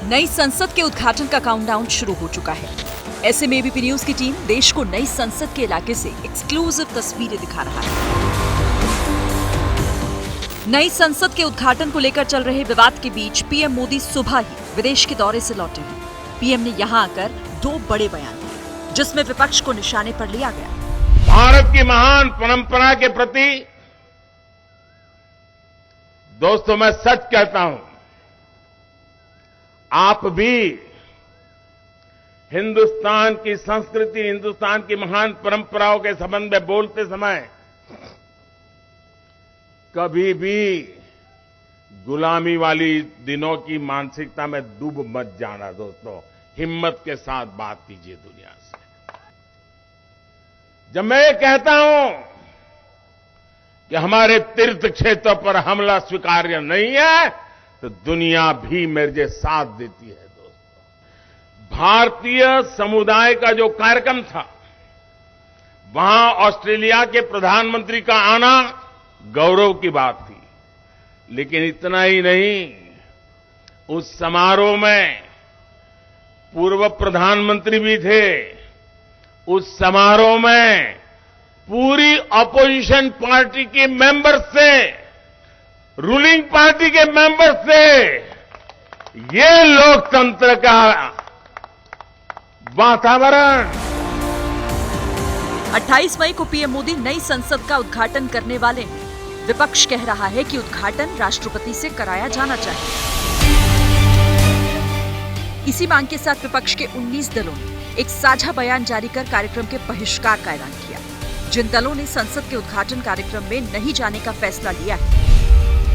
नई संसद के उद्घाटन का काउंटडाउन शुरू हो चुका है। ऐसे में एबीपी न्यूज की टीम देश को नई संसद के इलाके से एक्सक्लूसिव तस्वीरें दिखा रहा है। नई संसद के उद्घाटन को लेकर चल रहे विवाद के बीच पीएम मोदी सुबह ही विदेश के दौरे से लौटे हैं। पीएम ने यहां आकर 2 बड़े बयान दिए, जिसमें विपक्ष को निशाने पर लिया गया। भारत की महान परंपरा के प्रति दोस्तों, मैं सच कहता हूं, आप भी हिंदुस्तान की संस्कृति, हिंदुस्तान की महान परंपराओं के संबंध में बोलते समय कभी भी गुलामी वाली दिनों की मानसिकता में डूब मत जाना। दोस्तों, हिम्मत के साथ बात कीजिए दुनिया से। जब मैं ये कहता हूं कि हमारे तीर्थ क्षेत्र पर हमला स्वीकार्य नहीं है, तो दुनिया भी मेरे साथ देती है। दोस्तों, भारतीय समुदाय का जो कार्यक्रम था, वहां ऑस्ट्रेलिया के प्रधानमंत्री का आना गौरव की बात थी। लेकिन इतना ही नहीं, उस समारोह में पूर्व प्रधानमंत्री भी थे। उस समारोह में पूरी अपोजिशन पार्टी के मेंबर से, रूलिंग पार्टी के मेंबर से ये लोकतंत्र का वातावरण। 28 मई को पीएम मोदी नई संसद का उद्घाटन करने वाले हैं। विपक्ष कह रहा है कि उद्घाटन राष्ट्रपति से कराया जाना चाहिए। इसी मांग के साथ विपक्ष के 19 दलों ने एक साझा बयान जारी कर कार्यक्रम के बहिष्कार का ऐलान किया। जिन दलों ने संसद के उद्घाटन कार्यक्रम में नहीं जाने का फैसला लिया है,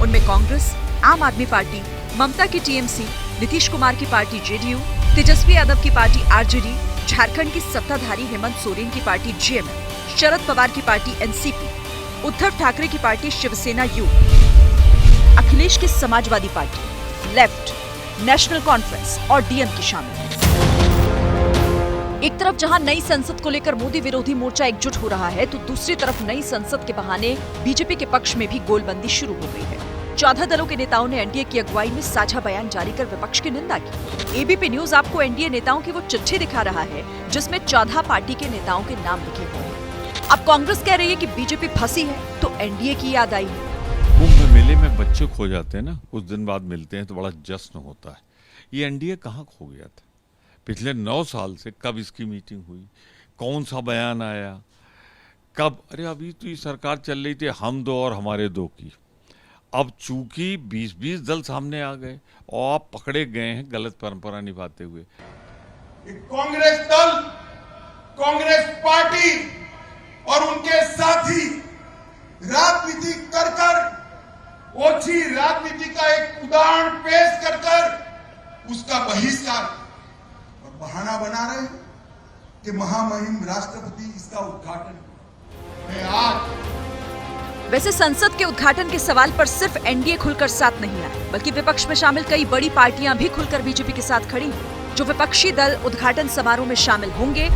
उनमें कांग्रेस, आम आदमी पार्टी, ममता की टीएमसी, नीतीश कुमार की पार्टी जेडीयू, तेजस्वी यादव की पार्टी आरजेडी, झारखंड की सत्ताधारी हेमंत सोरेन की पार्टी जेएमएम, शरद पवार की पार्टी एनसीपी, उद्धव ठाकरे की पार्टी शिवसेना यू, अखिलेश की Samajwadi party, left, national conference और डीएमके शामिल हैं। एक तरफ जहां नई संसद को लेकर मोदी विरोधी मोर्चा एकजुट हो रहा है, तो दूसरी तरफ नई संसद के बहाने बीजेपी के पक्ष में भी गोलबंदी शुरू हो गई है। 14 दलों के नेताओं ने एनडीए की अगुवाई में साझा बयान जारी कर विपक्ष की निंदा की। एबीपी न्यूज आपको एनडीए नेताओं की वो चिट्ठी दिखा रहा है, जिसमें 14 पार्टी के नेताओं के नाम लिखे हुए हैं। अब कांग्रेस कह रही है कि बीजेपी फंसी है, तो एनडीए की याद आई है। कुंभ मेले में बच्चे खो जाते हैं ना, कुछ दिन बाद मिलते हैं तो बड़ा जश्न होता है। ये एनडीए कहाँ खो गया था? पिछले 9 साल से कब इसकी मीटिंग हुई, कौन सा बयान आया, कब? अरे अभी तो ये सरकार चल रही थी हम दो और हमारे दो की। अब चूंकि 20-20 दल सामने आ गए और आप पकड़े गए हैं गलत परंपरा निभाते हुए। कांग्रेस दल, कांग्रेस पार्टी और उनके साथी राजनीति कर ओछी राजनीति का एक उदाहरण पेश कर उसका बहिष्कार और बहाना बना रहे हैं कि महामहिम राष्ट्रपति इसका उद्घाटन। मैं आज वैसे संसद के उद्घाटन के सवाल पर सिर्फ एनडीए खुलकर साथ नहीं आया, बल्कि विपक्ष में शामिल कई बड़ी पार्टियां भी खुलकर बीजेपी के साथ खड़ी हैं। जो विपक्षी दल उद्घाटन समारोह में शामिल होंगे,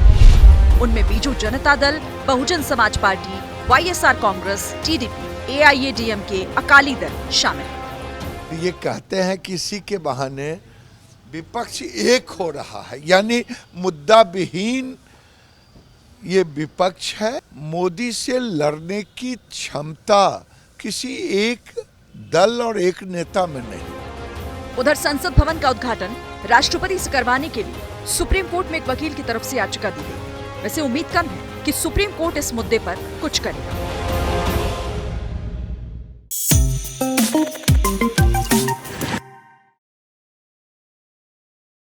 उनमें Biju Janata Dal, Bahujan Samaj party, YSR Congress, TDP, AIADMK, Akali Dal शामिल हैं। ये कहते हैं कि इसी के बहाने विपक्ष एक हो रहा है, यानी मुद्दा विहीन ये विपक्ष है। मोदी से लड़ने की क्षमता किसी एक दल और एक नेता में नहीं। उधर संसद भवन का उद्घाटन राष्ट्रपति से करवाने के लिए सुप्रीम कोर्ट में एक वकील की तरफ से याचिका दी गई। वैसे उम्मीद कम है कि सुप्रीम कोर्ट इस मुद्दे पर कुछ करेगा।